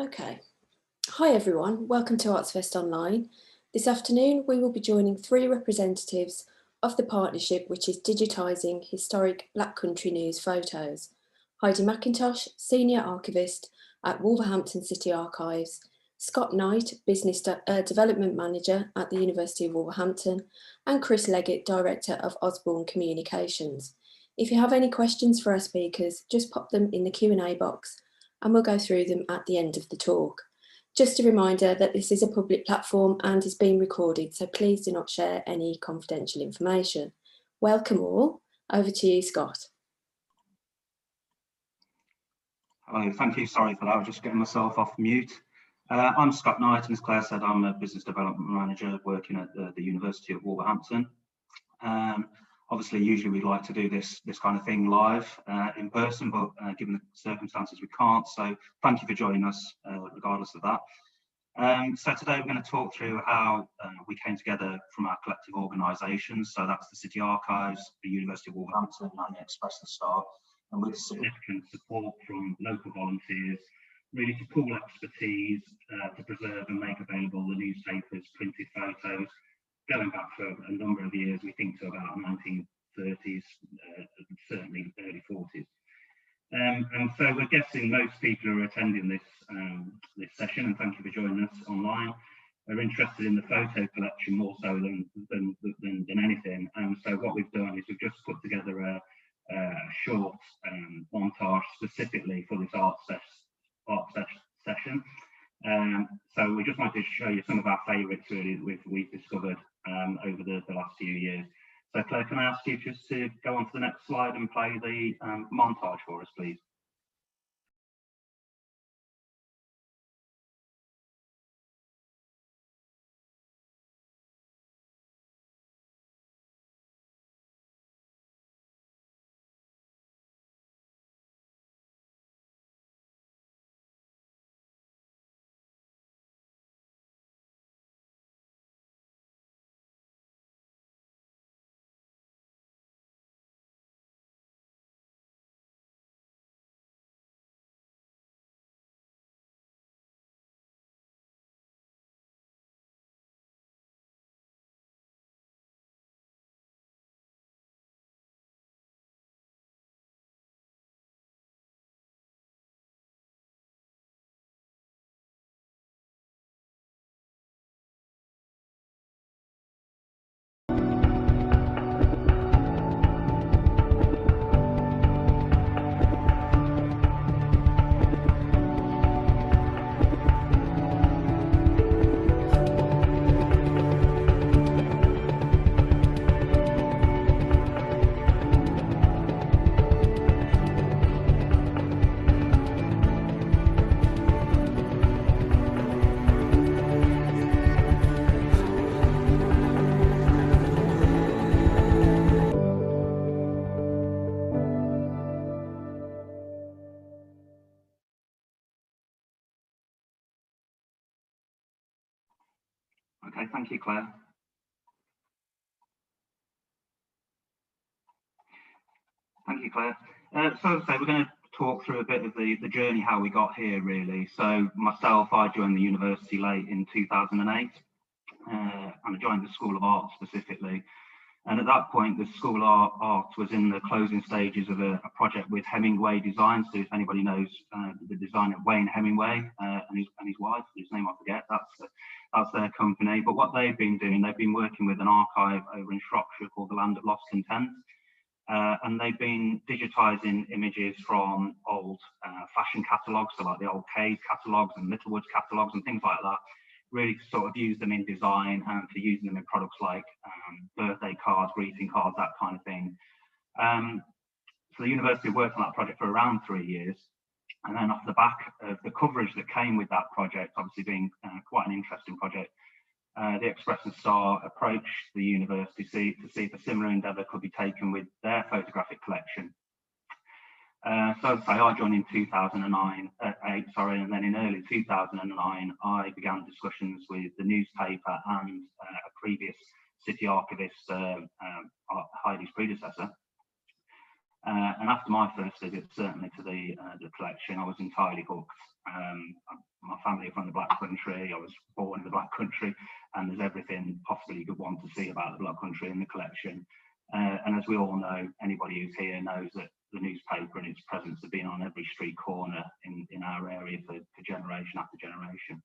Okay. Hi everyone, welcome to ArtsFest Online. This afternoon we will be joining three representatives of the partnership which is digitising historic Black Country News photos. Heidi McIntosh, Senior Archivist at Wolverhampton City Archives, Scott Knight, Business Development Manager at the University of Wolverhampton, and Chris Leggett, Director of Osborn Communications. If you have any questions for our speakers, just pop them in the Q&A box and we'll go through them at the end of the talk. Just a reminder that this is a public platform and is being recorded, so please do not share any confidential information. Welcome all. Over to you, Scott. Hello, thank you. Sorry for that. I was just getting myself off mute. I'm Scott Knight, and as Claire said, I'm a Business Development Manager working at the University of Wolverhampton. Obviously, usually we like to do this kind of thing live in person, but given the circumstances, we can't. So thank you for joining us, regardless of that. So today we're going to talk through how we came together from our collective organisations. So that's the City Archives, the University of Wolverhampton, and the Express the Star, and with significant support from local volunteers, really to pool expertise, to preserve and make available the newspapers' printed photos, going back for a number of years, we think to about 1930s, certainly early 40s. And so we're guessing most people who are attending this this session, and thank you for joining us online, are interested in the photo collection more so than anything. And so what we've done is we've just put together a short montage specifically for this art session. So we just wanted to show you some of our favourites really that we've discovered over the last few years. So Claire, can I ask you just to go on to the next slide and play the montage for us, please? Okay, thank you, Claire. Thank you, Claire. So as I say, we're going to talk through a bit of the journey, how we got here, really. So myself, I joined the university late in 2008, and I joined the School of Art specifically. And at that point, the School of Art was in the closing stages of a project with Hemingway Design. So if anybody knows the designer Wayne Hemingway and his wife, whose name I forget, that's their company. But what they've been doing, they've been working with an archive over in Shropshire called the Land of Lost Content. And they've been digitising images from old fashion catalogues, so like the old Cade catalogues and Littlewoods catalogues and things like that, really to sort of use them in design and for using them in products like birthday cards, greeting cards, that kind of thing. So the university worked on that project for around 3 years. And then off the back of the coverage that came with that project, obviously being quite an interesting project, the Express and Star approached the university to see if a similar endeavour could be taken with their photographic collection. So as I say, I joined in 2008, and then in early 2009, I began discussions with the newspaper and a previous city archivist, Heidi's predecessor, And after my first visit, certainly to the collection, I was entirely hooked. My family are from the Black Country. I was born in the Black Country, and there's everything possibly you could want to see about the Black Country in the collection. And as we all know, anybody who's here knows that the newspaper and its presence have been on every street corner in our area for generation after generation.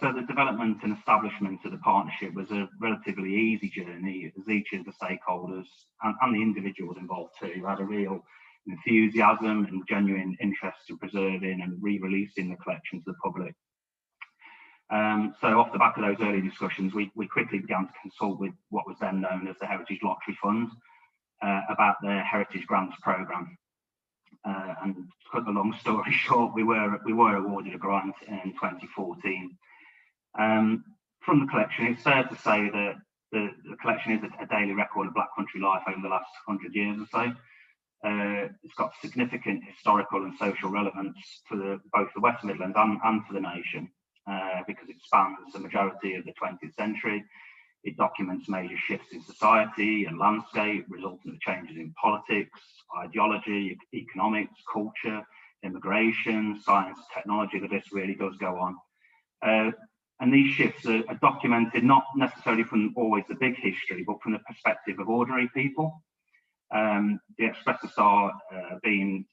So the development and establishment of the partnership was a relatively easy journey, as each of the stakeholders and the individuals involved too had a real enthusiasm and genuine interest in preserving and re-releasing the collection to the public. So off the back of those early discussions, we quickly began to consult with what was then known as the Heritage Lottery Fund about their Heritage Grants Programme. And to cut the long story short, we were awarded a grant in 2014. From the collection, it's fair to say that the collection is a daily record of Black Country life over the last 100 years or so. It's got significant historical and social relevance to both the West Midlands and to the nation, because it spans the majority of the 20th century. It documents major shifts in society and landscape, resulting in changes in politics, ideology, economics, culture, immigration, science, technology. The list really does go on. And these shifts are documented not necessarily from always the big history, but from the perspective of ordinary people. The Express Star, being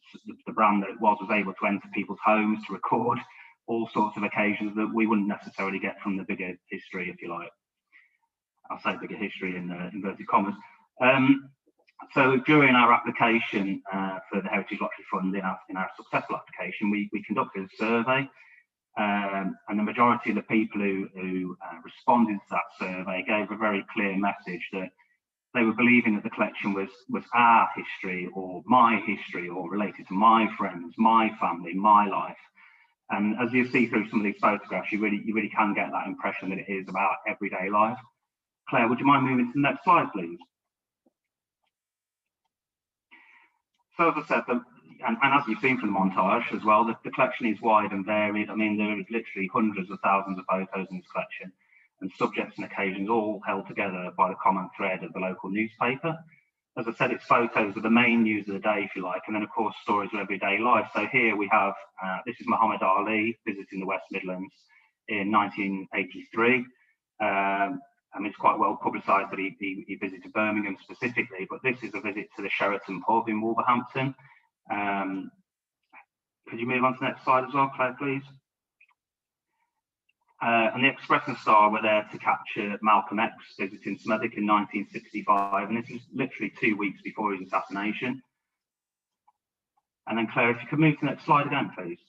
the brand that it was able to enter people's homes to record all sorts of occasions that we wouldn't necessarily get from the bigger history, if you like. I'll say bigger history in inverted commas. So during our application for the Heritage Lottery Fund, in our successful application, we conducted a survey, and the majority of the people who responded to that survey gave a very clear message that they were believing that the collection was our history or my history or related to my friends, my family, my life. And as you see through some of these photographs, you really can get that impression that it is about everyday life. Claire, would you mind moving to the next slide, please? So as I said, and as you've seen from the montage as well, the collection is wide and varied. I mean, there are literally hundreds of thousands of photos in this collection, and subjects and occasions all held together by the common thread of the local newspaper. As I said, it's photos of the main news of the day, if you like, and then of course stories of everyday life. So here we have, this is Muhammad Ali visiting the West Midlands in 1983. I mean, it's quite well publicised that he visited Birmingham specifically, but this is a visit to the Sheraton pub in Wolverhampton. Could you move on to the next slide as well, Claire, please? And the Express and Star were there to capture Malcolm X visiting SANDVIK in 1965, and this is literally 2 weeks before his assassination. And then Claire, if you could move to the next slide again, please.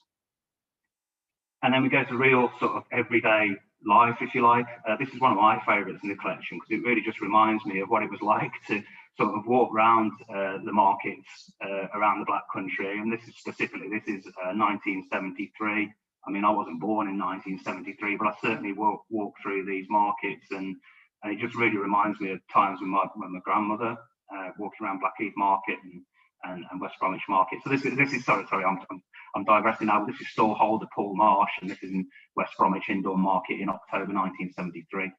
And then we go to real sort of everyday life, if you like. This is one of my favourites in the collection because it really just reminds me of what it was like to sort of walk around the markets around the Black Country. And this is specifically, this is 1973. I mean, I wasn't born in 1973, but I certainly walked through these markets, and it just really reminds me of times with my grandmother walking around Blackheath Market and West Bromwich Market. So this is sorry, I'm digressing now. But this is Storeholder Pool Marsh, and this is in West Bromwich Indoor Market in October 1973.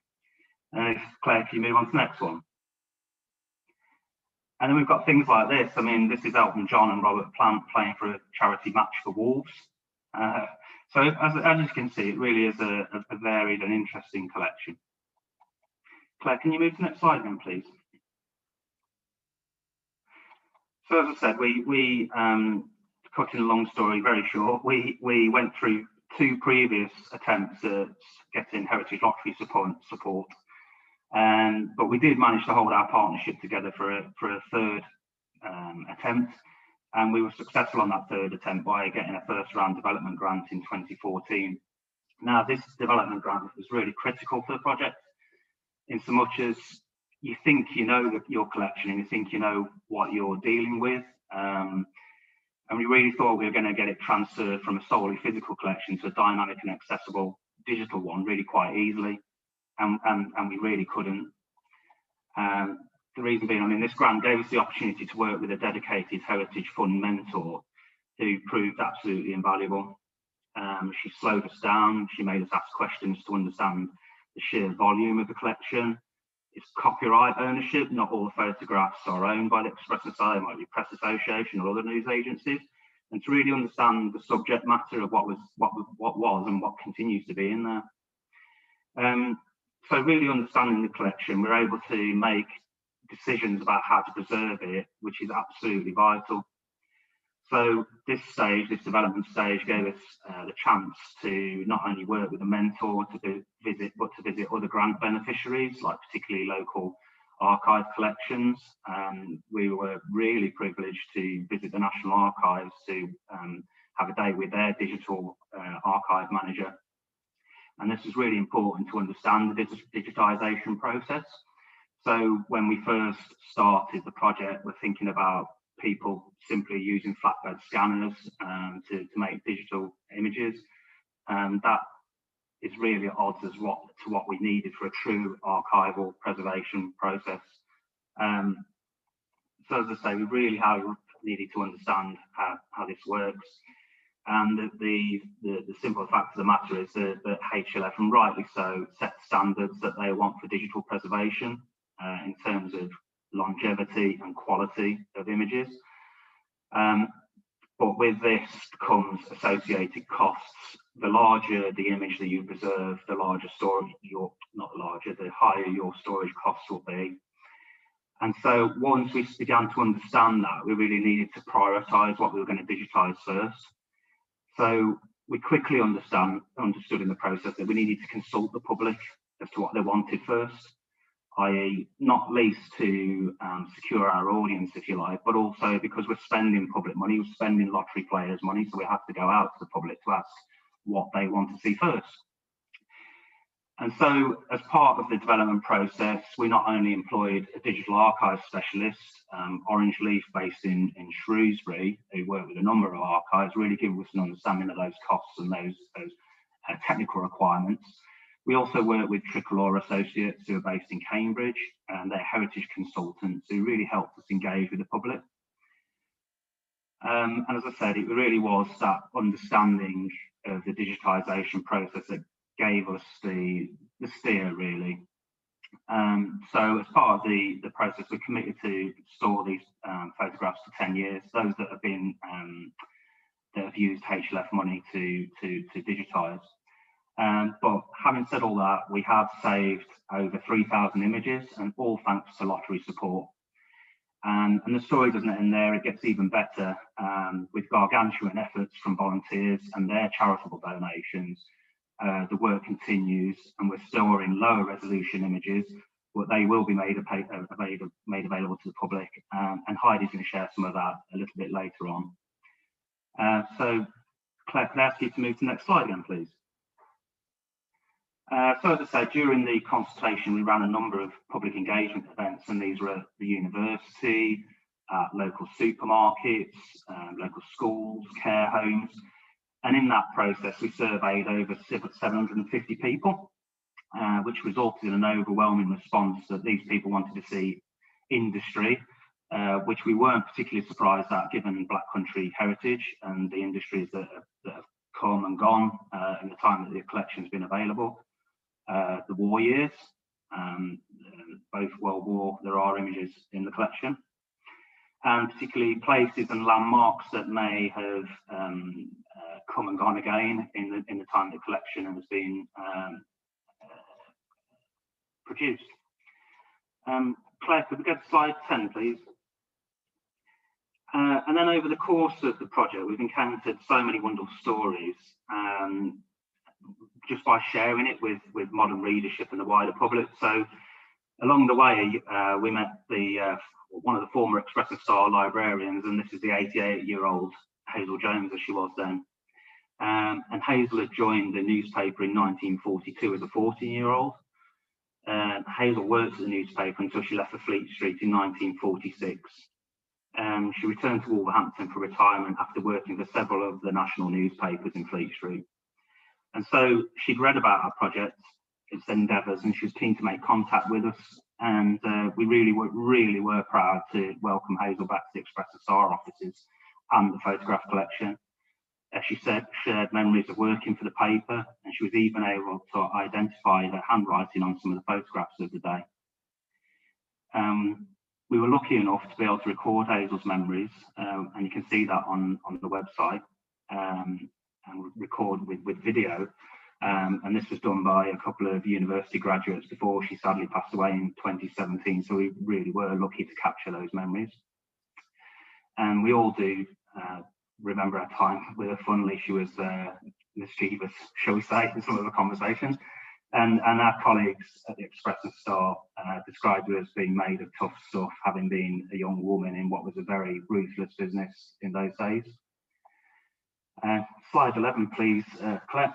Claire, can you move on to the next one? And then we've got things like this. I mean, this is Elton John and Robert Plant playing for a charity match for Wolves. So as you can see, it really is a varied and interesting collection. Claire, can you move to the next slide again, please? So as I said, we cutting a long story very short, we went through 2 previous attempts at getting Heritage Lottery support, but we did manage to hold our partnership together for a third attempt. And we were successful on that third attempt by getting a first round development grant in 2014. Now, this development grant was really critical for the project, in so much as you think you know your collection and you think you know what you're dealing with. And we really thought we were going to get it transferred from a solely physical collection to a dynamic and accessible digital one really quite easily. And we really couldn't. The reason being, I mean, this grant gave us the opportunity to work with a dedicated Heritage Fund mentor who proved absolutely invaluable. She slowed us down. She made us ask questions to understand the sheer volume of the collection. it's copyright ownership. Not all the photographs are owned by the Express Society, it might be Press Association or other news agencies. And to really understand the subject matter of what was and what continues to be in there. So really understanding the collection, we're able to make decisions about how to preserve it, which is absolutely vital. So this development stage, gave us the chance to not only work with a mentor to visit other grant beneficiaries, like particularly local archive collections. We were really privileged to visit the National Archives to have a day with their digital archive manager. And this is really important to understand the digitisation process. So when we first started the project, we're thinking about people simply using flatbed scanners to make digital images. That is really at odds to what we needed for a true archival preservation process. So as I say, we really needed to understand how this works. And the simple fact of the matter is that HLF, and rightly so, set standards that they want for digital preservation in terms of longevity and quality of images. But with this comes associated costs. The larger the image that you preserve, the larger the higher your storage costs will be. And so once we began to understand that, we really needed to prioritise what we were going to digitise first. So we quickly understood in the process that we needed to consult the public as to what they wanted first, i.e. not least to secure our audience, if you like, but also because we're spending public money, we're spending lottery players' money, so we have to go out to the public to ask what they want to see first. And so as part of the development process, we not only employed a digital archive specialist, Orange Leaf, based in Shrewsbury, who worked with a number of archives, really giving us an understanding of those costs and those technical requirements. We also work with Tricolor Associates, who are based in Cambridge, and they're heritage consultants who really helped us engage with the public. And as I said, it really was that understanding of the digitisation process that gave us the steer, really. So as part of the process, we're committed to store these photographs for 10 years, those that have been that have used HLF money to digitise. But having said all that, we have saved over 3,000 images, and all thanks to lottery support. And the story doesn't end there, it gets even better with gargantuan efforts from volunteers and their charitable donations. The work continues, and we're storing lower resolution images, but they will be made available to the public. And Heidi's going to share some of that a little bit later on. So Claire, could I ask you to move to the next slide again, please? So as I said, during the consultation, we ran a number of public engagement events, and these were at the university, local supermarkets, local schools, care homes. And in that process, we surveyed over 750 people, which resulted in an overwhelming response that these people wanted to see industry, which we weren't particularly surprised at, given Black Country heritage and the industries that have come and gone in the time that the collection's been available. The war years, both World War, there are images in the collection, and particularly places and landmarks that may have come and gone again in the time the collection has been produced. Claire, could we go to slide 10, please? And then over the course of the project, we've encountered so many wonderful stories, just by sharing it with modern readership and the wider public. So along the way, we met one of the former Express and Star librarians, and this is the 88-year-old Hazel Jones, as she was then. And Hazel had joined the newspaper in 1942 as a 14-year-old. Hazel worked at the newspaper until she left for Fleet Street in 1946. She returned to Wolverhampton for retirement after working for several of the national newspapers in Fleet Street. And so she'd read about our project, its endeavours, and she was keen to make contact with us. And we really were proud to welcome Hazel back to the Express and Star offices and the photograph collection. She said, shared memories of working for the paper, and she was even able to identify the handwriting on some of the photographs of the day. We were lucky enough to be able to record Hazel's memories, and you can see that on the website, and record with video. And this was done by a couple of university graduates before she sadly passed away in 2017. So we really were lucky to capture those memories. And we all do remember our time with her. Funnily, she was mischievous, shall we say, in some of the conversations. And our colleagues at the Express and Star described her as being made of tough stuff, having been a young woman in what was a very ruthless business in those days. Slide 11, please, Claire.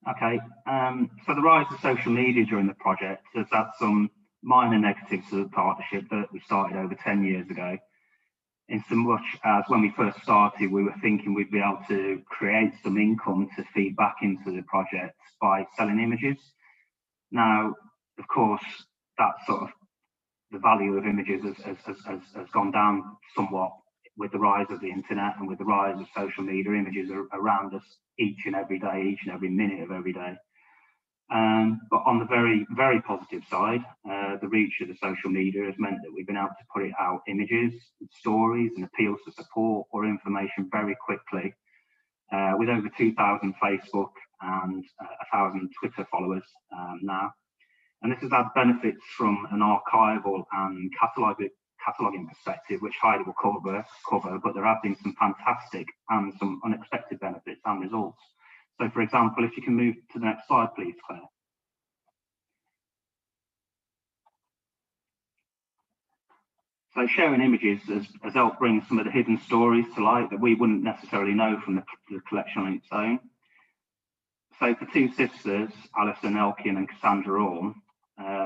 Okay, so the rise of social media during the project has had some minor negatives to the partnership that we started over 10 years ago. In so much as when we first started, we were thinking we'd be able to create some income to feed back into the project by selling images. Now, of course, that sort of the value of images has gone down somewhat with the rise of the internet and with the rise of social media. Images are around us each and every day, each and every minute of every day. But on the very, very positive side, the reach of the social media has meant that we've been able to put it out images, stories and appeals to support or information very quickly, with over 2,000 Facebook and 1,000 Twitter followers now. And this has had benefits from an archival and cataloguing perspective, which Heidi will cover, but there have been some fantastic and some unexpected benefits and results. So, for example, if you can move to the next slide, please, Claire. So sharing images has helped bring some of the hidden stories to light that we wouldn't necessarily know from the collection on its own. So for two sisters, Alison Elkin and Cassandra Orme,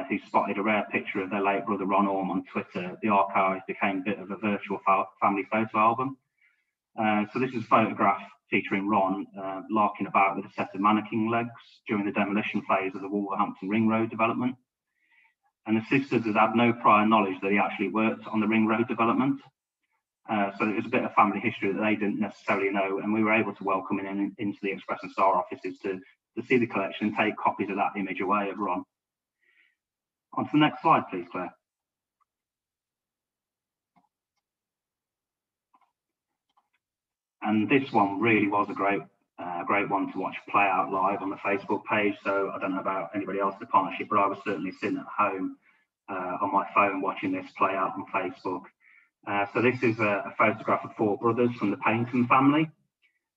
who spotted a rare picture of their late brother Ron Orme on Twitter, the archive became a bit of a virtual family photo album. So this is a photograph featuring Ron larking about with a set of mannequin legs during the demolition phase of the Wolverhampton Ring Road development. And the sisters had had no prior knowledge that he actually worked on the Ring Road development. So it was a bit of family history that they didn't necessarily know, and we were able to welcome him into the Express and Star offices to see the collection and take copies of that image away of Ron. On to the next slide, please, Claire. And this one really was a great one to watch play out live on the Facebook page. So I don't know about anybody else in the partnership, but I was certainly sitting at home on my phone watching this play out on Facebook. So this is a photograph of four brothers from the Paynton family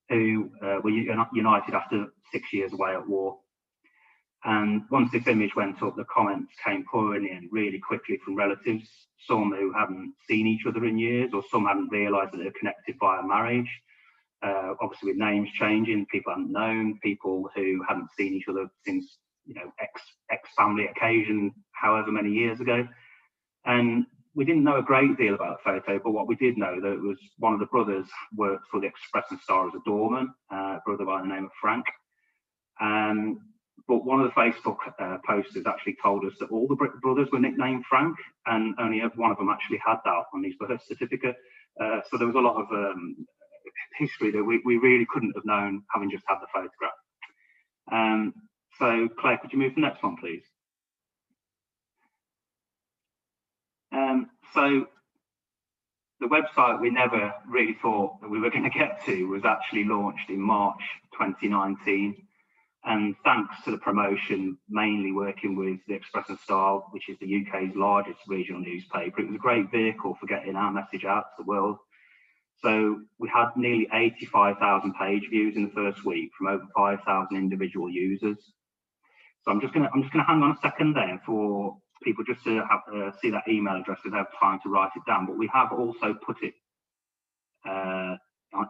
who were united after 6 years away at war. And once this image went up, the comments came pouring in really quickly from relatives, some who hadn't seen each other in years, or some hadn't realised that they were connected via marriage. Obviously with names changing, people hadn't known, people who hadn't seen each other since, you know, ex-family occasion, however many years ago. And we didn't know a great deal about the photo, but what we did know that it was one of the brothers worked for the Express and Star as a doorman, a brother by the name of Frank. But one of the Facebook posters actually told us that all the brothers were nicknamed Frank, and only one of them actually had that on his birth certificate. So there was a lot of history that we really couldn't have known having just had the photograph. So Claire, could you move to the next one, please? So the website we never really thought that we were going to get to was actually launched in March 2019. And thanks to the promotion, mainly working with the Express and Star, which is the UK's largest regional newspaper, it was a great vehicle for getting our message out to the world. So we had nearly 85,000 page views in the first week from over 5,000 individual users. So I'm just gonna hang on a second there for people just to have, see that email address if they have time to write it down. But we have also put it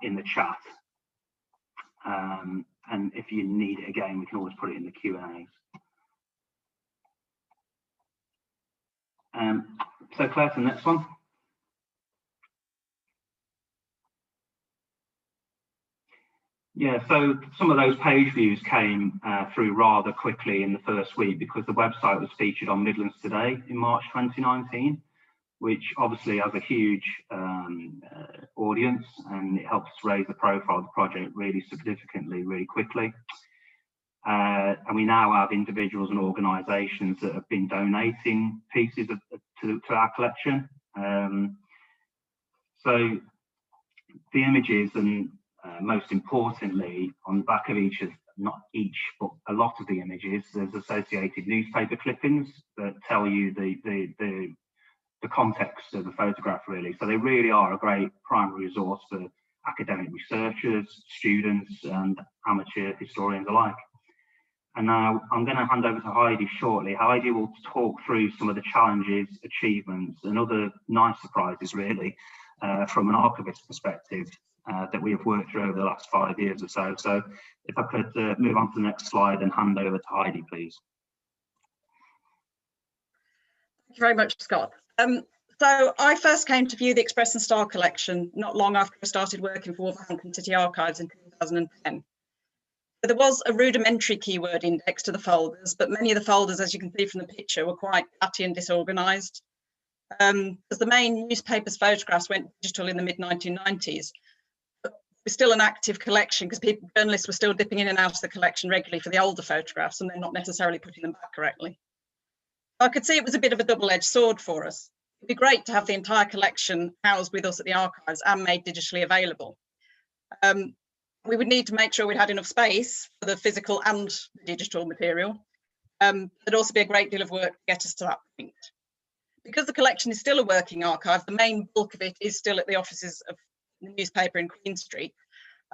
in the chat. And if you need it again, we can always put it in the Q&As. So Claire, to the next one. Yeah, so some of those page views came through rather quickly in the first week because the website was featured on Midlands Today in March 2019, which obviously has a huge audience, and it helps raise the profile of the project really significantly, really quickly. And we now have individuals and organisations that have been donating pieces to our collection. So the images, and most importantly, on the back of each, not each, but a lot of the images, there's associated newspaper clippings that tell you the context of the photograph, really. So they really are a great primary resource for academic researchers, students, and amateur historians alike. And now I'm going to hand over to Heidi shortly. Heidi will talk through some of the challenges, achievements, and other nice surprises, really, from an archivist perspective that we have worked through over the last 5 years or so. So if I could move on to the next slide and hand over to Heidi, please. Thank you very much, Scott. So I first came to view the Express and Star collection not long after I started working for Wolverhampton City Archives in 2010. There was a rudimentary keyword index to the folders, but many of the folders, as you can see from the picture, were quite patty and disorganised. As the main newspaper's photographs went digital in the mid-1990s, it was still an active collection because journalists were still dipping in and out of the collection regularly for the older photographs and then not necessarily putting them back correctly. I could see it was a bit of a double-edged sword for us. It'd be great to have the entire collection housed with us at the archives and made digitally available. We would need to make sure we had enough space for the physical and the digital material. There'd also be a great deal of work to get us to that point. Because the collection is still a working archive, the main bulk of it is still at the offices of the newspaper in Queen Street.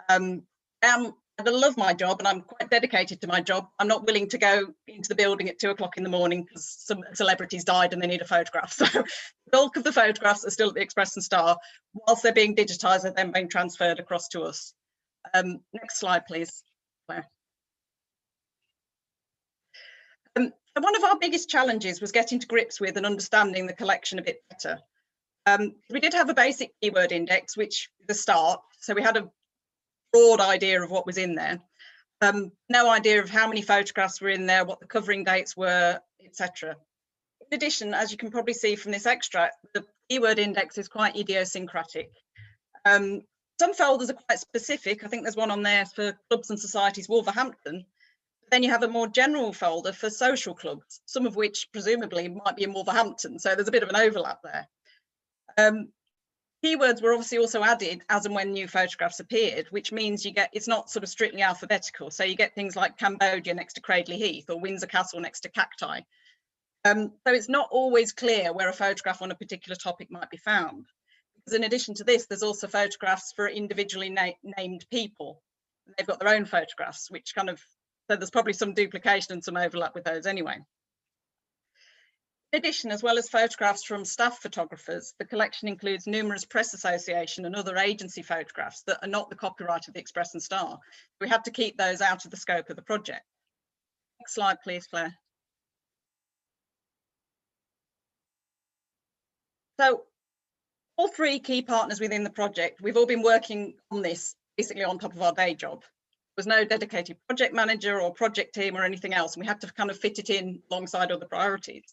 I love my job and I'm quite dedicated to my job. I'm not willing to go into the building at 2 o'clock in the morning because some celebrities died and they need a photograph. So the bulk of the photographs are still at the Express and Star. Whilst they're being digitised, they're then being transferred across to us. Next slide, please, Claire. One of our biggest challenges was getting to grips with and understanding the collection a bit better. We did have a basic keyword index, which is a start. So we had a broad idea of what was in there. No idea of how many photographs were in there, what the covering dates were, etc. In addition, as you can probably see from this extract, the keyword index is quite idiosyncratic. Some folders are quite specific. I think there's one on there for Clubs and Societies Wolverhampton. Then you have a more general folder for social clubs, some of which presumably might be in Wolverhampton. So there's a bit of an overlap there. Keywords were obviously also added as and when new photographs appeared, which means you get, it's not sort of strictly alphabetical. So you get things like Cambodia next to Cradley Heath or Windsor Castle next to Cacti. So it's not always clear where a photograph on a particular topic might be found. Because in addition to this, there's also photographs for individually named people. They've got their own photographs, which kind of, so there's probably some duplication and some overlap with those anyway. In addition, as well as photographs from staff photographers, the collection includes numerous press association and other agency photographs that are not the copyright of the Express and Star. We had to keep those out of the scope of the project. Next slide, please, Claire. So all three key partners within the project, we've all been working on this basically on top of our day job. There was no dedicated project manager or project team or anything else, and we had to kind of fit it in alongside other priorities.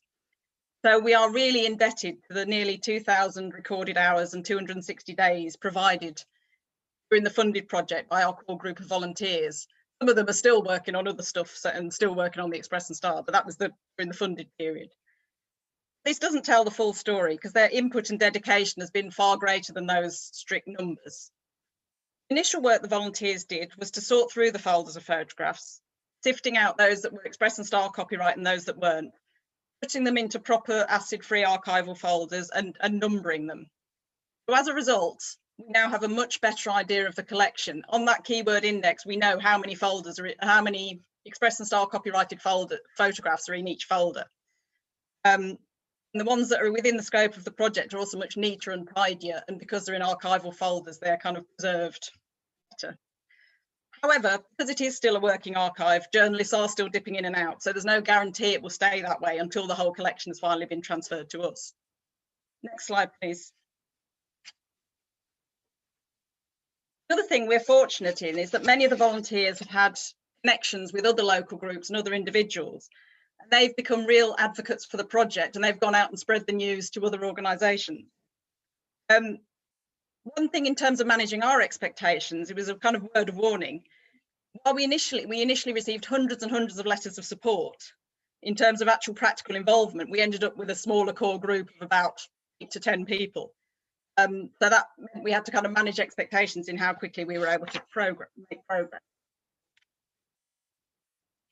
So we are really indebted to the nearly 2,000 recorded hours and 260 days provided during the funded project by our core group of volunteers. Some of them are still working on other stuff and still working on the Express and Star, but that was during the funded period. This doesn't tell the full story because their input and dedication has been far greater than those strict numbers. The initial work the volunteers did was to sort through the folders of photographs, sifting out those that were Express and Star copyright and those that weren't, putting them into proper acid-free archival folders and numbering them. So as a result, we now have a much better idea of the collection. On that keyword index, we know how many folders are, how many Express and Star copyrighted photographs are in each folder. And the ones that are within the scope of the project are also much neater and tidier, and because they're in archival folders, they're kind of preserved better. However, because it is still a working archive, journalists are still dipping in and out, so there's no guarantee it will stay that way until the whole collection has finally been transferred to us. Next slide, please. Another thing we're fortunate in is that many of the volunteers have had connections with other local groups and other individuals, and they've become real advocates for the project, and they've gone out and spread the news to other organisations. One thing in terms of managing our expectations, it was a kind of word of warning. while we initially received hundreds and hundreds of letters of support, in terms of actual practical involvement, we ended up with a smaller core group of about 8 to 10 people. So that meant we had to kind of manage expectations in how quickly we were able to make progress.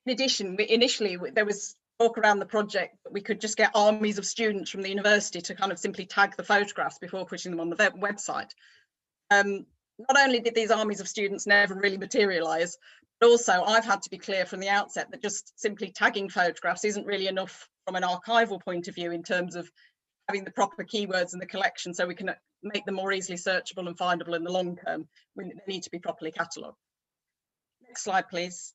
In addition, initially there was talk around the project that we could just get armies of students from the university to kind of simply tag the photographs before putting them on the website. Not only did these armies of students never really materialise, but also I've had to be clear from the outset that just simply tagging photographs isn't really enough from an archival point of view in terms of having the proper keywords in the collection so we can make them more easily searchable and findable in the long term. They need to be properly catalogued. Next slide, please.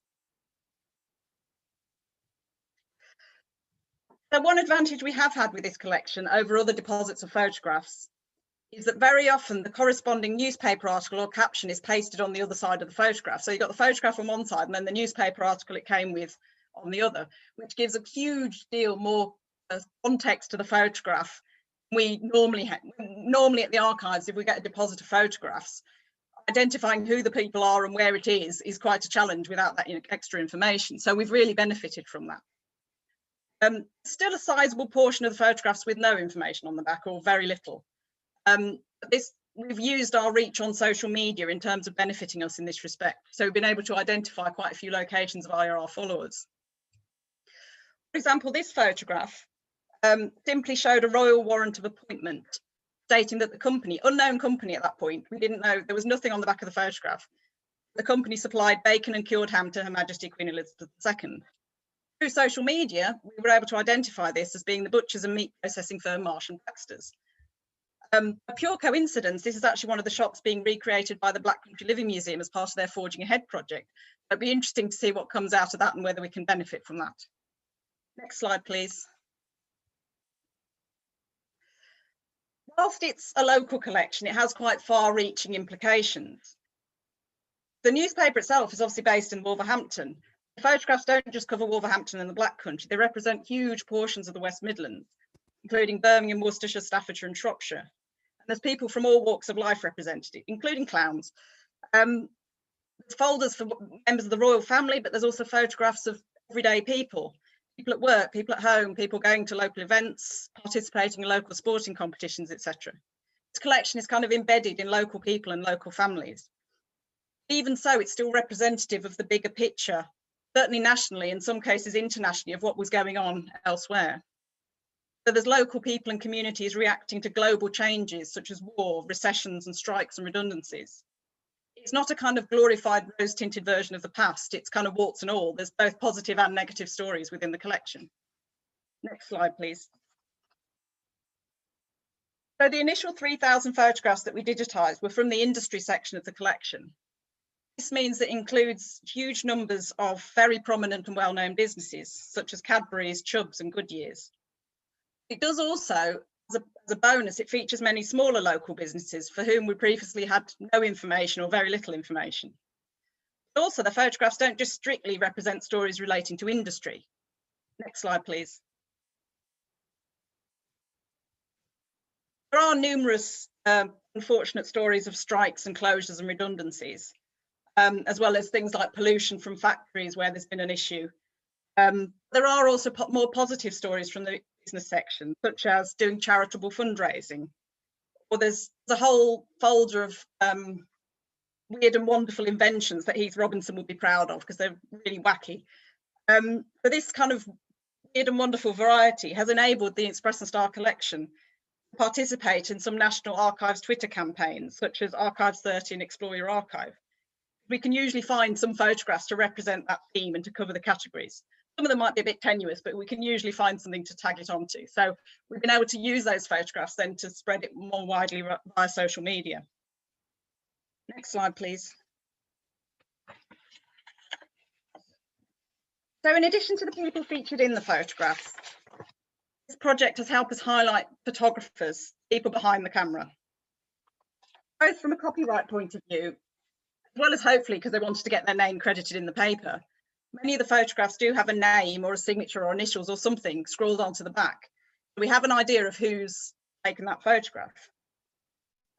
So one advantage we have had with this collection over other deposits of photographs is that very often the corresponding newspaper article or caption is pasted on the other side of the photograph. So you've got the photograph on one side and then the newspaper article it came with on the other, which gives a huge deal more context to the photograph. We normally at the archives, if we get a deposit of photographs, identifying who the people are and where it is quite a challenge without that extra information. So we've really benefited from that. Still a sizable portion of the photographs with no information on the back or very little. We've used our reach on social media in terms of benefiting us in this respect. So we've been able to identify quite a few locations via our followers. For example, this photograph simply showed a royal warrant of appointment stating that the company, unknown company at that point, we didn't know, there was nothing on the back of the photograph. The company supplied bacon and cured ham to Her Majesty Queen Elizabeth II. Through social media, we were able to identify this as being the butchers and meat processing firm MARSH and BAXTER's. A pure coincidence, this is actually one of the shops being recreated by the Black Country Living Museum as part of their Forging Ahead project. It'd be interesting to see what comes out of that and whether we can benefit from that. Next slide, please. Whilst it's a local collection, it has quite far-reaching implications. The newspaper itself is obviously based in Wolverhampton. The photographs don't just cover Wolverhampton and the Black Country, they represent huge portions of the West Midlands, including Birmingham, Worcestershire, Staffordshire and Shropshire. And there's people from all walks of life represented, including clowns. There's folders for members of the royal family, but there's also photographs of everyday people, people at work, people at home, people going to local events, participating in local sporting competitions, etc. This collection is kind of embedded in local people and local families. Even so, it's still representative of the bigger picture, certainly nationally, in some cases internationally, of what was going on elsewhere. So there's local people and communities reacting to global changes such as war, recessions and strikes and redundancies. It's not a kind of glorified rose-tinted version of the past, it's kind of warts and all. There's both positive and negative stories within the collection. Next slide, please. So the initial 3,000 photographs that we digitised were from the industry section of the collection. This means it includes huge numbers of very prominent and well-known businesses, such as Cadbury's, Chubb's and Goodyear's. It does also, as a bonus, it features many smaller local businesses for whom we previously had no information or very little information. But also, the photographs don't just strictly represent stories relating to industry. Next slide, please. There are numerous unfortunate stories of strikes and closures and redundancies, as well as things like pollution from factories where there's been an issue. There are also more positive stories from the business section, such as doing charitable fundraising, or there's a whole folder of weird and wonderful inventions that Heath Robinson would be proud of because they're really wacky. But this kind of weird and wonderful variety has enabled the Express and Star collection to participate in some National Archives Twitter campaigns, such as Archives 30 and Explore Your Archive. We can usually find some photographs to represent that theme and to cover the categories. Some of them might be a bit tenuous, but we can usually find something to tag it onto. So we've been able to use those photographs then to spread it more widely via social media. Next slide, please. So in addition to the people featured in the photographs, this project has helped us highlight photographers, people behind the camera, both from a copyright point of view, as well as hopefully because they wanted to get their name credited in the paper. Many of the photographs do have a name or a signature or initials or something scrawled onto the back. We have an idea of who's taken that photograph.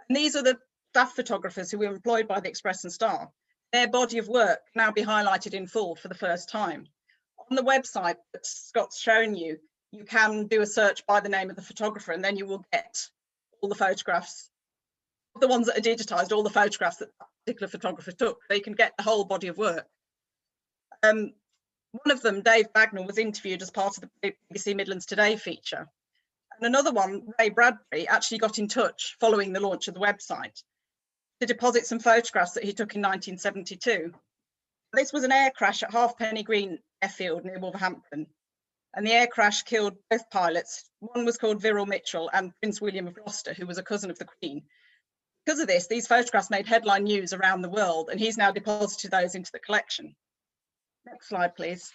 And these are the staff photographers who were employed by the Express and Star. their body of work can now be highlighted in full for the first time. On the website that Scott's shown you, you can do a search by the name of the photographer, and then you will get all the photographs, the ones that are digitised, all the photographs that particular photographer took. They can get the whole body of work. One of them, Dave Bagnall, was interviewed as part of the BBC Midlands Today feature. And another one, Ray Bradbury, actually got in touch following the launch of the website to deposit some photographs that he took in 1972. This was an air crash at Halfpenny Green airfield near Wolverhampton. And the air crash killed both pilots. One was called Virrell Mitchell and Prince William of Gloucester, who was a cousin of the Queen. Because of this, these photographs made headline news around the world, and he's now deposited those into the collection. Next slide, please.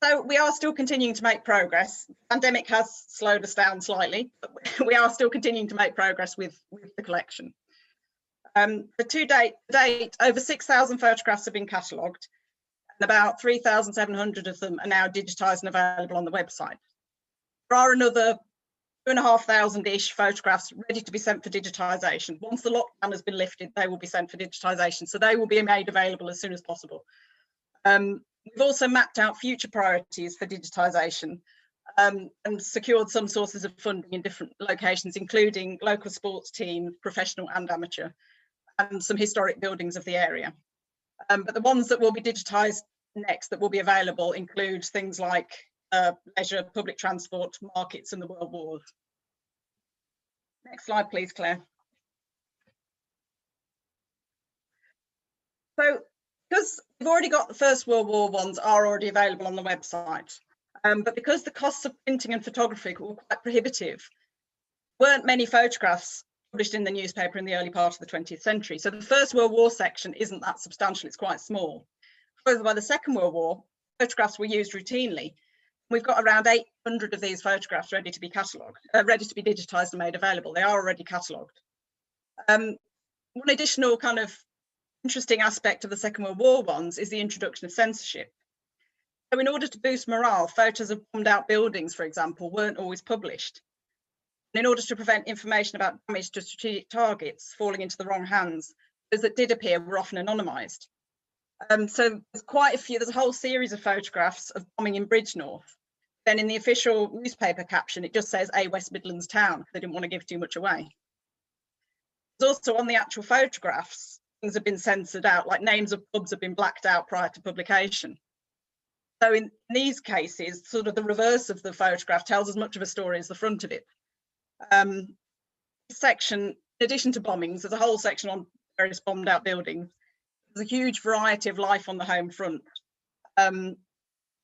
So we are still continuing to make progress. The pandemic has slowed us down slightly, but we are still continuing to make progress with the collection. To date, over 6,000 photographs have been catalogued, and about 3,700 of them are now digitised and available on the website. There are another 2,500-ish photographs ready to be sent for digitisation. Once the lockdown has been lifted, they will be sent for digitisation, so they will be made available as soon as possible. We've also mapped out future priorities for digitisation and secured some sources of funding in different locations, including local sports teams, professional and amateur, and some historic buildings of the area. But the ones that will be digitised next that will be available include things like leisure, public transport, markets and the World Wars. Next slide, please, Claire. So, because we've already got the First World War ones are already available on the website, but because the costs of printing and photography were quite prohibitive, weren't many photographs published in the newspaper in the early part of the 20th century. So the First World War section isn't that substantial, it's quite small. However, by the Second World War, photographs were used routinely. We've got around 800 of these photographs ready to be catalogued, ready to be digitised and made available. They are already catalogued. One additional kind of interesting aspect of the Second World War ones is the introduction of censorship. So in order to boost morale, photos of bombed out buildings, for example, weren't always published. And in order to prevent information about damage to strategic targets falling into the wrong hands, those that did appear were often anonymised. So there's quite a few, there's a whole series of photographs of bombing in Bridgnorth. Then in the official newspaper caption, it just says a West Midlands town. They didn't want to give too much away. There's also on the actual photographs, things have been censored out, like names of pubs have been blacked out prior to publication. So in these cases, sort of the reverse of the photograph tells as much of a story as the front of it. This section, in addition to bombings, there's a whole section on various bombed out buildings. There's a huge variety of life on the home front. Some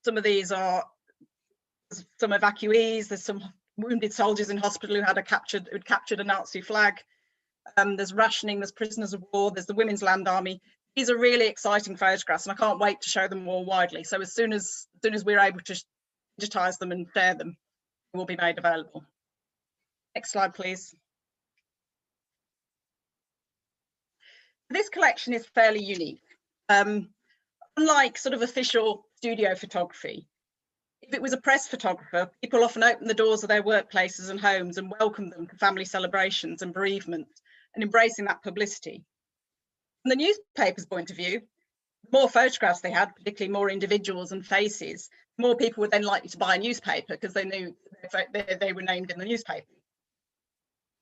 of these are some evacuees, there's some wounded soldiers in hospital who had captured a Nazi flag. There's rationing, there's prisoners of war, there's the Women's Land Army. These are really exciting photographs and I can't wait to show them more widely. So as soon as we're able to digitise them and share them, they will be made available. Next slide, please. This collection is fairly unique. Unlike sort of official studio photography, if it was a press photographer, people often open the doors of their workplaces and homes and welcome them to family celebrations and bereavement and embracing that publicity. From the newspaper's point of view, the more photographs they had, particularly more individuals and faces, more people were then likely to buy a newspaper because they knew they were named in the newspaper.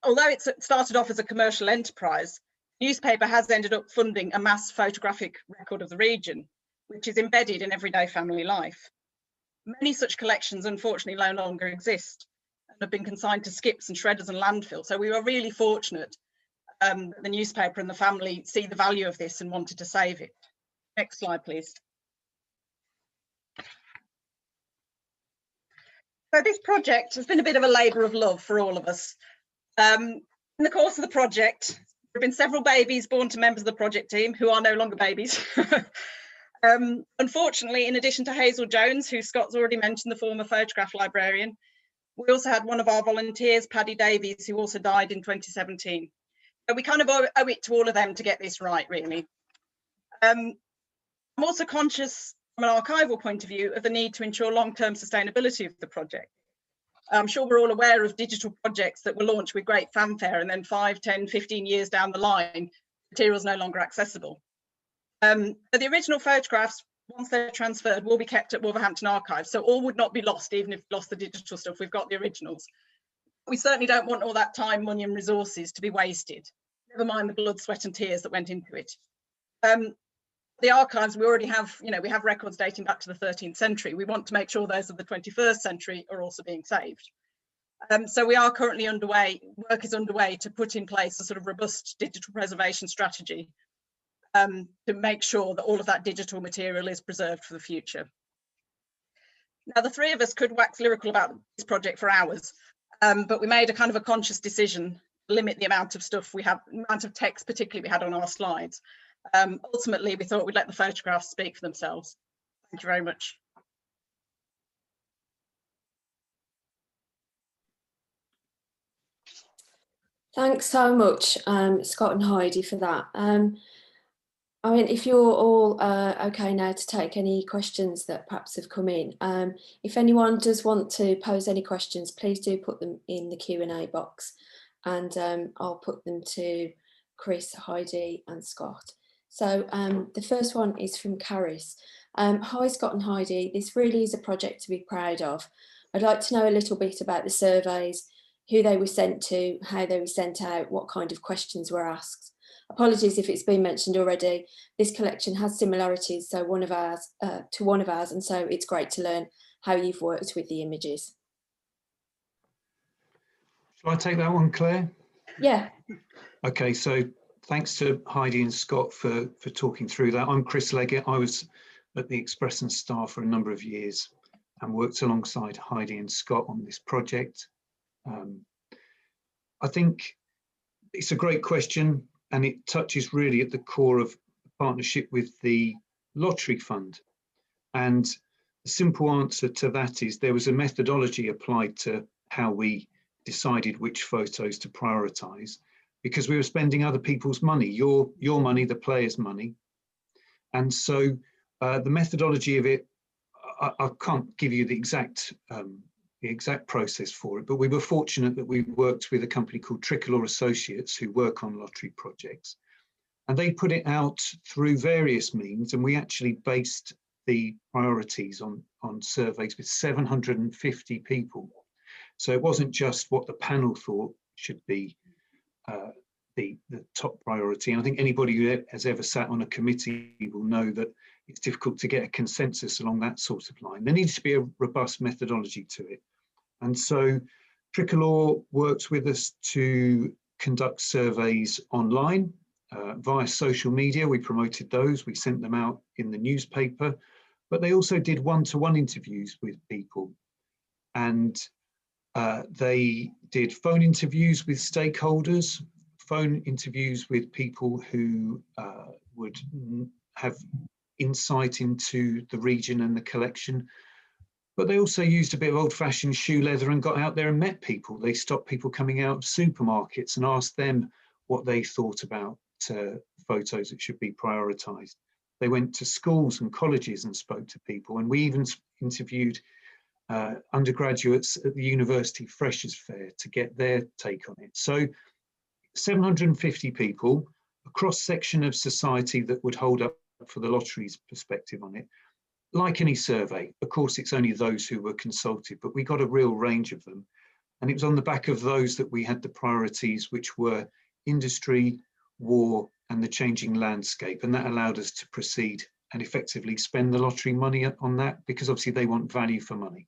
Although it started off as a commercial enterprise, the newspaper has ended up funding a mass photographic record of the region, which is embedded in everyday family life. Many such collections unfortunately no longer exist and have been consigned to skips and shredders and landfill. So we were really fortunate that the newspaper and the family see the value of this and wanted to save it. Next slide, please. So this project has been a bit of a labour of love for all of us. In the course of the project, there have been several babies born to members of the project team who are no longer babies. Unfortunately, in addition to Hazel Jones, who Scott's already mentioned, the former photograph librarian, we also had one of our volunteers, Paddy Davies, who also died in 2017. So we kind of owe it to all of them to get this right, really. I'm also conscious from an archival point of view of the need to ensure long-term sustainability of the project. I'm sure we're all aware of digital projects that were launched with great fanfare, and then 5, 10, 15 years down the line, material's no longer accessible. But the original photographs, once they're transferred, will be kept at Wolverhampton Archives. So all would not be lost, even if we lost the digital stuff. We've got the originals. We certainly don't want all that time, money and resources to be wasted. Never mind the blood, sweat and tears that went into it. The archives, we already have, we have records dating back to the 13th century. We want to make sure those of the 21st century are also being saved. So we are currently work is underway to put in place a sort of robust digital preservation strategy to make sure that all of that digital material is preserved for the future. Now, the three of us could wax lyrical about this project for hours, but we made a kind of a conscious decision to limit the amount of stuff we have, the amount of text particularly we had on our slides. Ultimately, we thought we'd let the photographs speak for themselves. Thank you very much. Thanks so much, Scott and Heidi, for that. I mean, if you're all okay now to take any questions that perhaps have come in. If anyone does want to pose any questions, please do put them in the Q&A box, and I'll put them to Chris, Heidi and Scott. So the first one is from Caris. Hi Scott and Heidi, this really is a project to be proud of. I'd like to know a little bit about the surveys, who they were sent to, how they were sent out, what kind of questions were asked. Apologies if it's been mentioned already. This collection has similarities to one of ours, and so it's great to learn how you've worked with the images. Shall I take that one, Claire? Yeah. Okay, so thanks to Heidi and Scott for talking through that. I'm Chris Leggett. I was at the Express and Star for a number of years and worked alongside Heidi and Scott on this project. I think it's a great question, and it touches really at the core of the partnership with the Lottery Fund. And the simple answer to that is there was a methodology applied to how we decided which photos to prioritise, because we were spending other people's money, your money, the players' money. And so the methodology of it, I can't give you the exact process for it, but we were fortunate that we worked with a company called Tricolor Associates who work on lottery projects. And they put it out through various means, and we actually based the priorities on surveys with 750 people. So it wasn't just what the panel thought should be the top priority. And I think anybody who has ever sat on a committee will know that it's difficult to get a consensus along that sort of line. There needs to be a robust methodology to it. And so Tricolor works with us to conduct surveys online via social media. We promoted those, we sent them out in the newspaper, but they also did one-to-one interviews with people. And they did phone interviews with stakeholders, phone interviews with people who would have insight into the region and the collection. But they also used a bit of old-fashioned shoe leather and got out there and met people. They stopped people coming out of supermarkets and asked them what they thought about photos that should be prioritised. They went to schools and colleges and spoke to people. And we even interviewed undergraduates at the University Freshers' Fair to get their take on it. So 750 people, a cross-section of society that would hold up for the lottery's perspective on it. Like any survey, of course, it's only those who were consulted, but we got a real range of them. And it was on the back of those that we had the priorities, which were industry, war, and the changing landscape. And that allowed us to proceed and effectively spend the lottery money on that, because obviously they want value for money.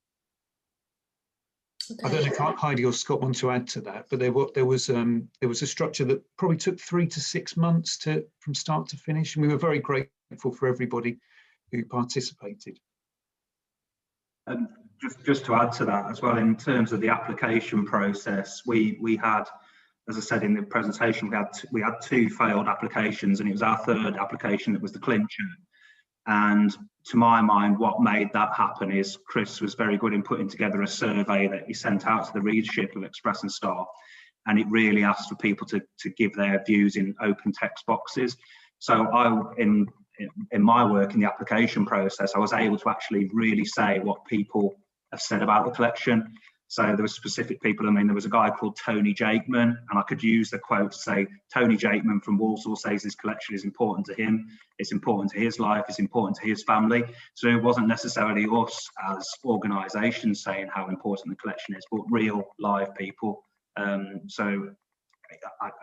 Okay. I don't know if Heidi or Scott want to add to that, but there was a structure that probably took 3 to 6 months from start to finish, and we were very grateful for everybody who participated. And just to add to that as well, in terms of the application process, we had, as I said in the presentation, we had 2 failed applications, and it was our 3rd application that was the clincher. And to my mind, what made that happen is Chris was very good in putting together a survey that he sent out to the readership of Express and Star, and it really asked for people to give their views in open text boxes. So in my work in the application process, I was able to actually really say what people have said about the collection. So there were specific people. I mean, there was a guy called Tony Jakeman, and I could use the quote to say, Tony Jakeman from Walsall says his collection is important to him, it's important to his life, it's important to his family. So it wasn't necessarily us as organisations saying how important the collection is, but real live people. So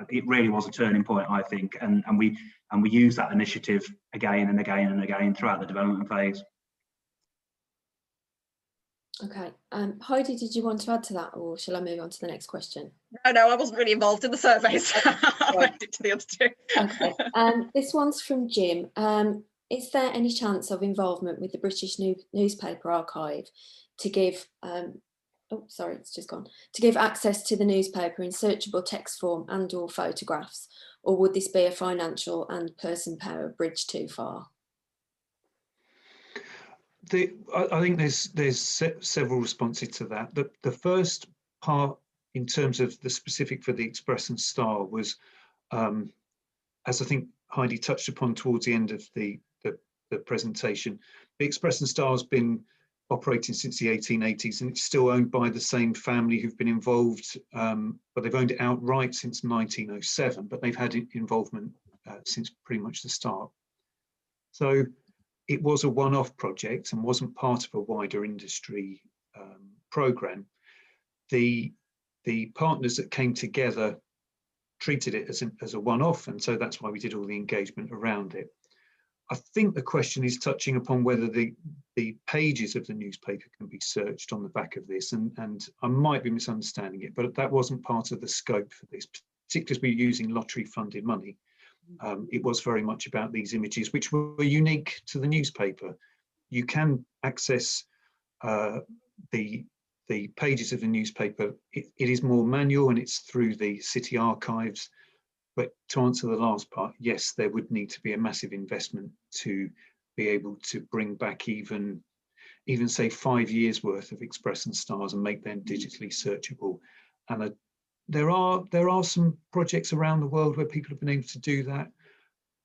it really was a turning point, I think, and we use that initiative again and again and again throughout the development phase. Okay, Heidi, did you want to add to that, or shall I move on to the next question? No, I wasn't really involved in the surveys. I'll left it to the other two. Okay, this one's from Jim. Is there any chance of involvement with the British Newspaper Archive to give, oh, sorry, it's just gone, to give access to the newspaper in searchable text form and or photographs, or would this be a financial and person power bridge too far? I think there's several responses to that. The first part, in terms of the specific for the Express and Star, was, as I think Heidi touched upon towards the end of the presentation, the Express and Star has been operating since the 1880s, and it's still owned by the same family who've been involved, but they've owned it outright since 1907, but they've had involvement since pretty much the start. So it was a one-off project and wasn't part of a wider industry program. The partners that came together treated it as a one-off, and so that's why we did all the engagement around it. I think the question is touching upon whether the pages of the newspaper can be searched on the back of this, and I might be misunderstanding it, but that wasn't part of the scope for this, particularly as we're using lottery-funded money. It was very much about these images, which were unique to the newspaper. You can access the pages of the newspaper. It is more manual, and it's through the city archives. But to answer the last part, yes, there would need to be a massive investment to be able to bring back even say 5 years worth of Express and Stars and make them digitally searchable. And there are some projects around the world where people have been able to do that.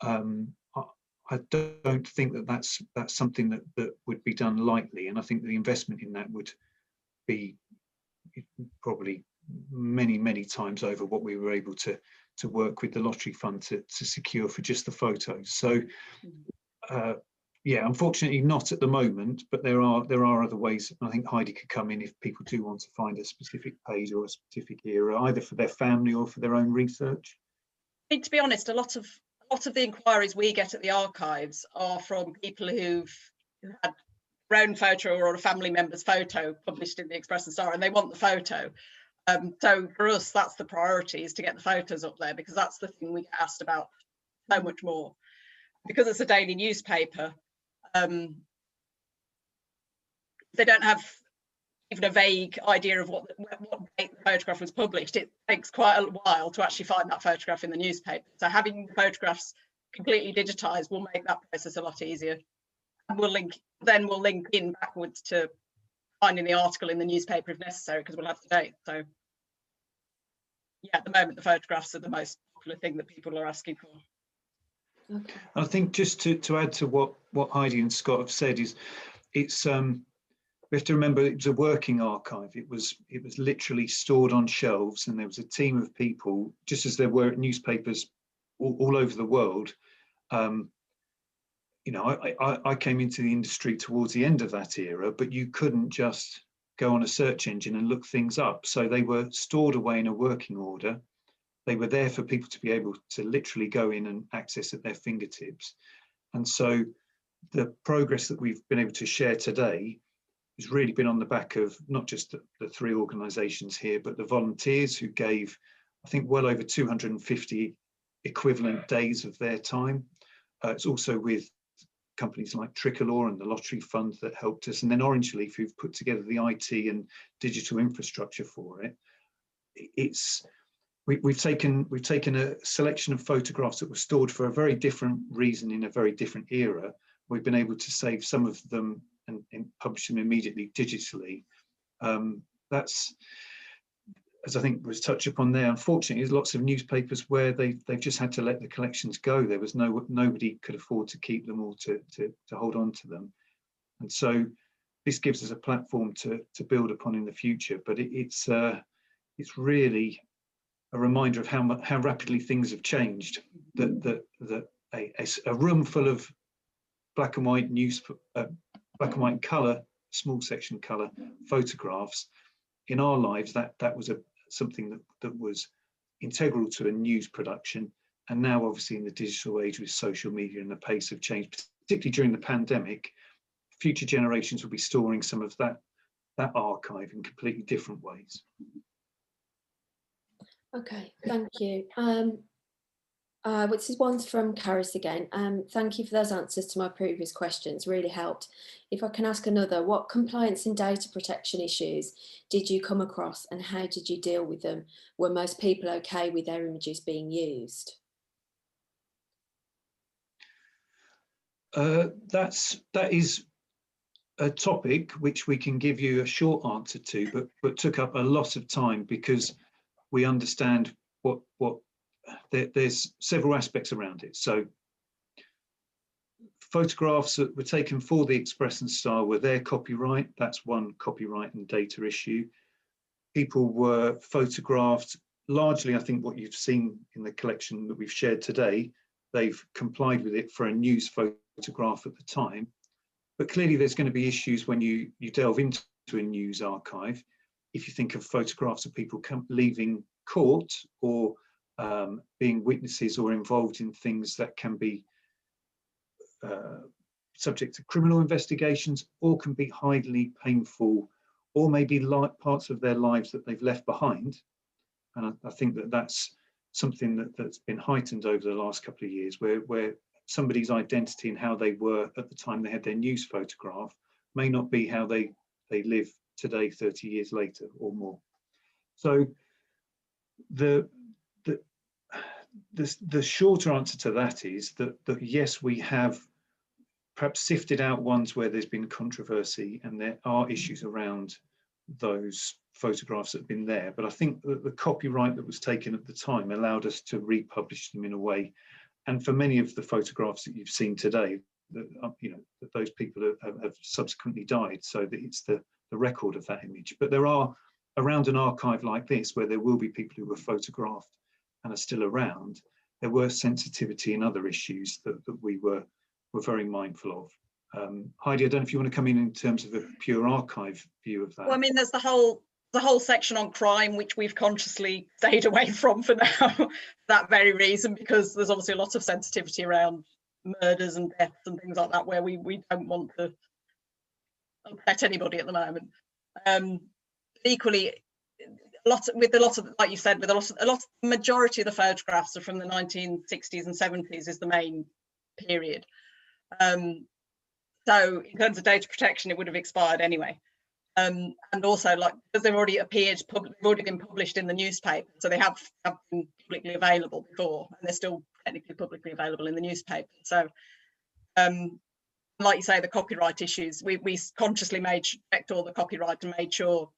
I don't think that's something that would be done lightly, and I think the investment in that would be probably many times over what we were able to work with the lottery fund to secure for just the photos. So yeah, unfortunately not at the moment, but there are other ways. I think Heidi could come in if people do want to find a specific page or a specific era, either for their family or for their own research. I mean, to be honest, a lot of the inquiries we get at the archives are from people who've had their own photo or a family member's photo published in the Express and Star, and they want the photo. So for us, that's the priority, is to get the photos up there, because that's the thing we get asked about so much more. Because it's a daily newspaper, they don't have even a vague idea of what date the photograph was published. It takes quite a while to actually find that photograph in the newspaper. So having the photographs completely digitised will make that process a lot easier. And we'll link in backwards to finding the article in the newspaper if necessary, because we'll have the date. So yeah, at the moment the photographs are the most popular thing that people are asking for. Okay. I think just to add to what Heidi and Scott have said is, it's we have to remember it was a working archive. It was literally stored on shelves, and there was a team of people, just as there were at newspapers all over the world. You know, I came into the industry towards the end of that era, but you couldn't just go on a search engine and look things up. So they were stored away in a working order. They were there for people to be able to literally go in and access at their fingertips. And so the progress that we've been able to share today has really been on the back of not just the three organisations here, but the volunteers who gave, I think, well over 250 equivalent days of their time. It's also with companies like Tricolor and the Lottery Fund that helped us, and then Orange Leaf, who've put together the IT and digital infrastructure for it. We've taken a selection of photographs that were stored for a very different reason in a very different era. We've been able to save some of them and publish them immediately digitally. That's, as I think was touched upon there, unfortunately, there's lots of newspapers where they've just had to let the collections go. There was nobody could afford to keep them or to hold on to them. And so this gives us a platform to build upon in the future. But it's really a reminder of how rapidly things have changed. That a room full of black and white black and white colour, small section colour photographs in our lives, that was something that was integral to a news production. And now, obviously, in the digital age with social media and the pace of change, particularly during the pandemic, future generations will be storing some of that archive in completely different ways. Okay, thank you. Which is one from Caris again. Thank you for those answers to my previous questions, really helped. If I can ask another, what compliance and data protection issues did you come across and how did you deal with them? Were most people okay with their images being used? That is a topic which we can give you a short answer to, but took up a lot of time, because we understand there's several aspects around it. So photographs that were taken for the Express and Star were their copyright. That's one copyright and data issue. People were photographed largely, I think what you've seen in the collection that we've shared today, they've complied with it for a news photograph at the time. But clearly there's going to be issues when you delve into a news archive. If you think of photographs of people leaving court or being witnesses or involved in things that can be subject to criminal investigations, or can be highly painful, or maybe parts of their lives that they've left behind. And I think that's something that's been heightened over the last couple of years, where somebody's identity and how they were at the time they had their news photograph may not be how they live today, 30 years later or more. So the shorter answer to that is that yes, we have perhaps sifted out ones where there's been controversy and there are issues around those photographs that have been there. But I think that the copyright that was taken at the time allowed us to republish them in a way. And for many of the photographs that you've seen today, that those people have subsequently died, so that it's the record of that image. But there are, around an archive like this, where there will be people who were photographed and are still around, there were sensitivity and other issues that we were very mindful of. Heidi, I don't know if you want to come in terms of a pure archive view of that. Well, I mean, there's the whole section on crime, which we've consciously stayed away from for now, for that very reason, because there's obviously a lot of sensitivity around murders and deaths and things like that, where we don't want to upset anybody at the moment. Equally, like you said, the majority of the photographs are from the 1960s and 70s is the main period. So in terms of data protection, it would have expired anyway. And also, like, because they've already they've already been published in the newspaper, so they have been publicly available before, and they're still technically publicly available in the newspaper. So, like you say, the copyright issues, we consciously checked all the copyright and made sure.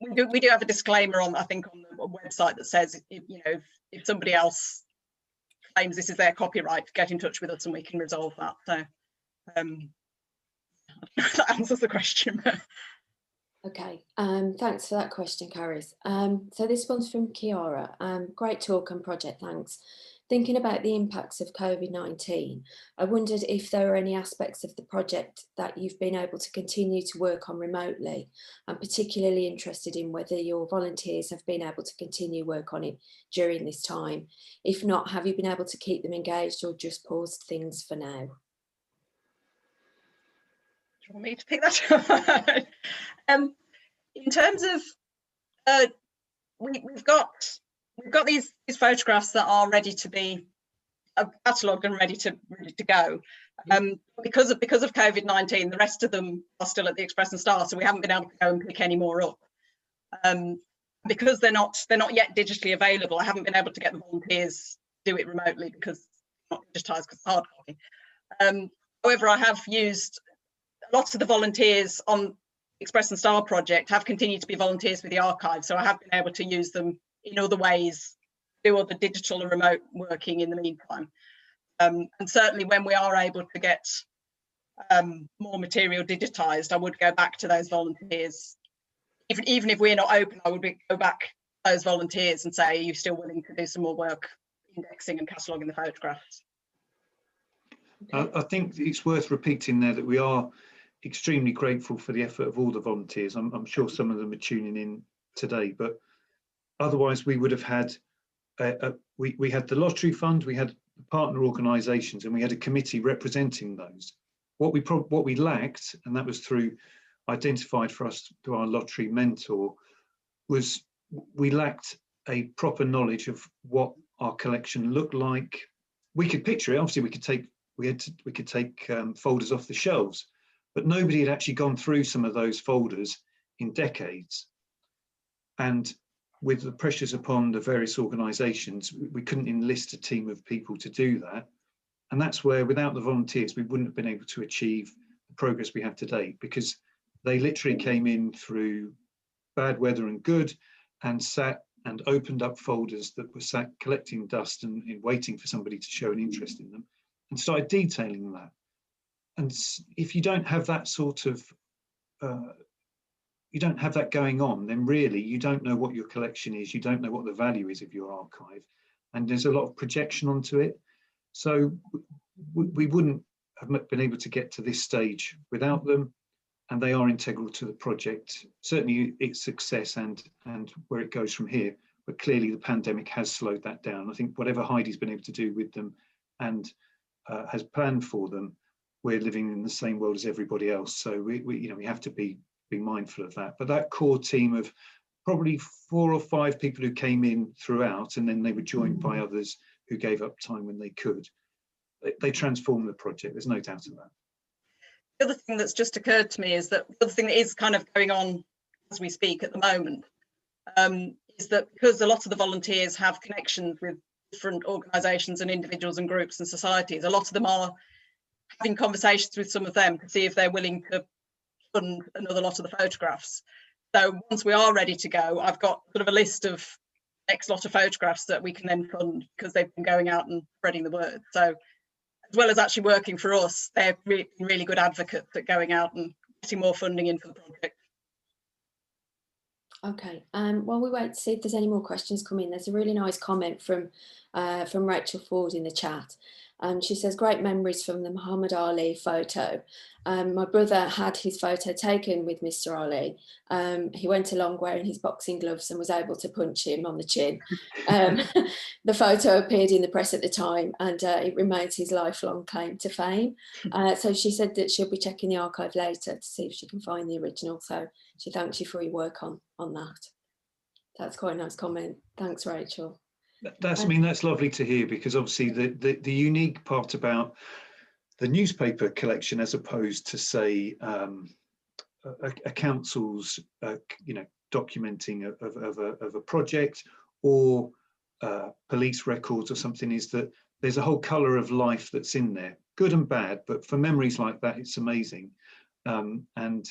We do have a disclaimer on, I think, on the website that says, if somebody else claims this is their copyright, get in touch with us and we can resolve that. So. I don't know if that answers the question. Okay, thanks for that question, Caris. So this one's from Kiara. Great talk and project, thanks. Thinking about the impacts of COVID-19, I wondered if there were any aspects of the project that you've been able to continue to work on remotely. I'm particularly interested in whether your volunteers have been able to continue work on it during this time. If not, have you been able to keep them engaged or just paused things for now? Do you want me to pick that up? In terms of, we've got these photographs that are ready to be catalogued and ready to go. Because of COVID-19, the rest of them are still at the Express and Star, so we haven't been able to go and pick any more up. Because they're not yet digitally available, I haven't been able to get the volunteers to do it remotely because it's not digitised because it's hard copy. However, I have used lots of the volunteers on Express and Star project have continued to be volunteers for the archive, so I have been able to use them in other ways, do other digital and remote working in the meantime. And certainly when we are able to get more material digitised, I would go back to those volunteers. Even if we're not open, I would go back to those volunteers and say, are you still willing to do some more work indexing and cataloguing the photographs? Okay. I think it's worth repeating there that we are extremely grateful for the effort of all the volunteers. I'm sure some of them are tuning in today, but otherwise we would have had, we had the lottery fund, we had partner organisations, and we had a committee representing those. What we lacked, and that was identified for us to our lottery mentor, was we lacked a proper knowledge of what our collection looked like. We could picture it. Obviously, we could take folders off the shelves, but nobody had actually gone through some of those folders in decades. And with the pressures upon the various organisations, we couldn't enlist a team of people to do that. And that's where, without the volunteers, we wouldn't have been able to achieve the progress we have today, because they literally came in through bad weather and good and sat and opened up folders that were sat collecting dust and waiting for somebody to show an interest in them, and started detailing that. And if you don't have that sort of, you don't have that going on, then really you don't know what your collection is, you don't know what the value is of your archive, and there's a lot of projection onto it. So we wouldn't have been able to get to this stage without them, and they are integral to the project, certainly its success and where it goes from here. But clearly the pandemic has slowed that down. I think whatever Heidi's been able to do with them and has planned for them, we're living in the same world as everybody else. So we have to be mindful of that. But that core team of probably 4 or 5 people who came in throughout, and then they were joined by others who gave up time when they could, they transformed the project. There's no doubt of that. The other thing that's just occurred to me is that the other thing that is kind of going on as we speak at the moment is that because a lot of the volunteers have connections with different organisations and individuals and groups and societies, a lot of them are having conversations with some of them to see if they're willing to fund another lot of the photographs. So once we are ready to go, I've got sort of a list of next lot of photographs that we can then fund because they've been going out and spreading the word. So as well as actually working for us, they're really good advocates at going out and getting more funding in for the project. Okay, while we wait to see if there's any more questions come in, there's a really nice comment from Rachel Ford in the chat. She says, great memories from the Muhammad Ali photo. My brother had his photo taken with Mr. Ali. He went along wearing his boxing gloves and was able to punch him on the chin. The photo appeared in the press at the time, and it remains his lifelong claim to fame. So she said that she'll be checking the archive later to see if she can find the original. So she thanks you for your work on that. That's quite a nice comment. Thanks, Rachel. I mean, that's lovely to hear, because obviously the unique part about the newspaper collection, as opposed to say a council's documenting of a project or police records or something, is that there's a whole colour of life that's in there, good and bad. But for memories like that, it's amazing. And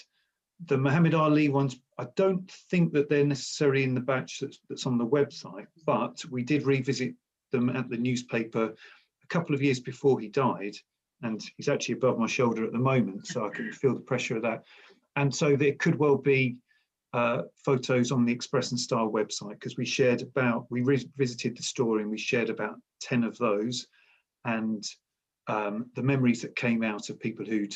the Muhammad Ali ones, I don't think that they're necessarily in the batch that's on the website, but we did revisit them at the newspaper a couple of years before he died, and he's actually above my shoulder at the moment, so I can feel the pressure of that. And so there could well be photos on the Express and Style website, because we revisited the story and we shared about 10 of those, and the memories that came out of people who'd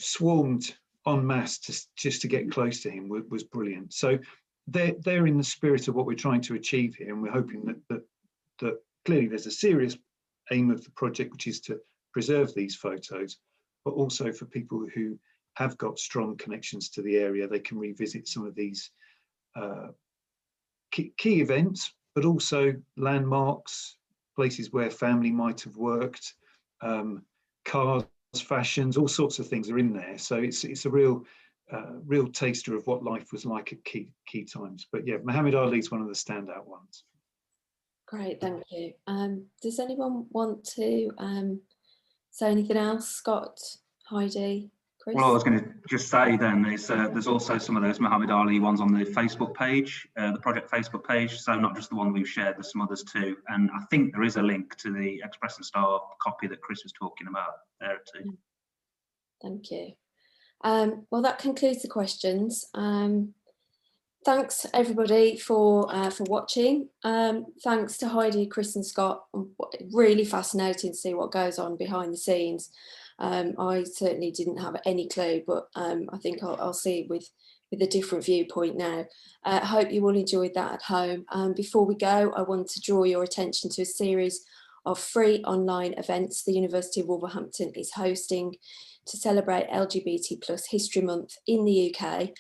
swarmed en masse just to get close to him was brilliant. So they're in the spirit of what we're trying to achieve here, and we're hoping that clearly there's a serious aim of the project, which is to preserve these photos, but also for people who have got strong connections to the area, they can revisit some of these key events, but also landmarks, places where family might have worked, cars, fashions, all sorts of things are in there. So it's a real taster of what life was like at key times. But yeah, Muhammad Ali is one of the standout ones. Great, thank you. Does anyone want to say anything else? Scott, Heidi, Chris? Well, I was going to just say then, there's also some of those Muhammad Ali ones on the Facebook page, the project Facebook page, so not just the one we've shared, there's some others too. And I think there is a link to the Express and Style copy that Chris was talking about there too. Thank you. Well, that concludes the questions. Thanks everybody for watching. Thanks to Heidi, Chris and Scott. Really fascinating to see what goes on behind the scenes. I certainly didn't have any clue, but I think I'll see it with a different viewpoint now. I hope you all enjoyed that at home. Before we go, I want to draw your attention to a series of free online events the University of Wolverhampton is hosting to celebrate LGBT+ History Month in the UK.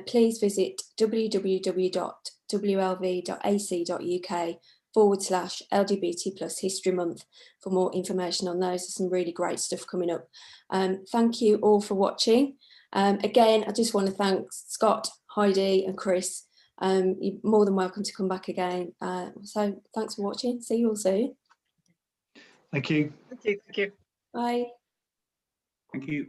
Please visit www.wlv.ac.uk/LGBT+ History Month for more information on those. There's some really great stuff coming up. Thank you all for watching. Again, I just want to thank Scott, Heidi and Chris. You're more than welcome to come back again. So thanks for watching. See you all soon. Thank you. Thank you. Bye. Thank you.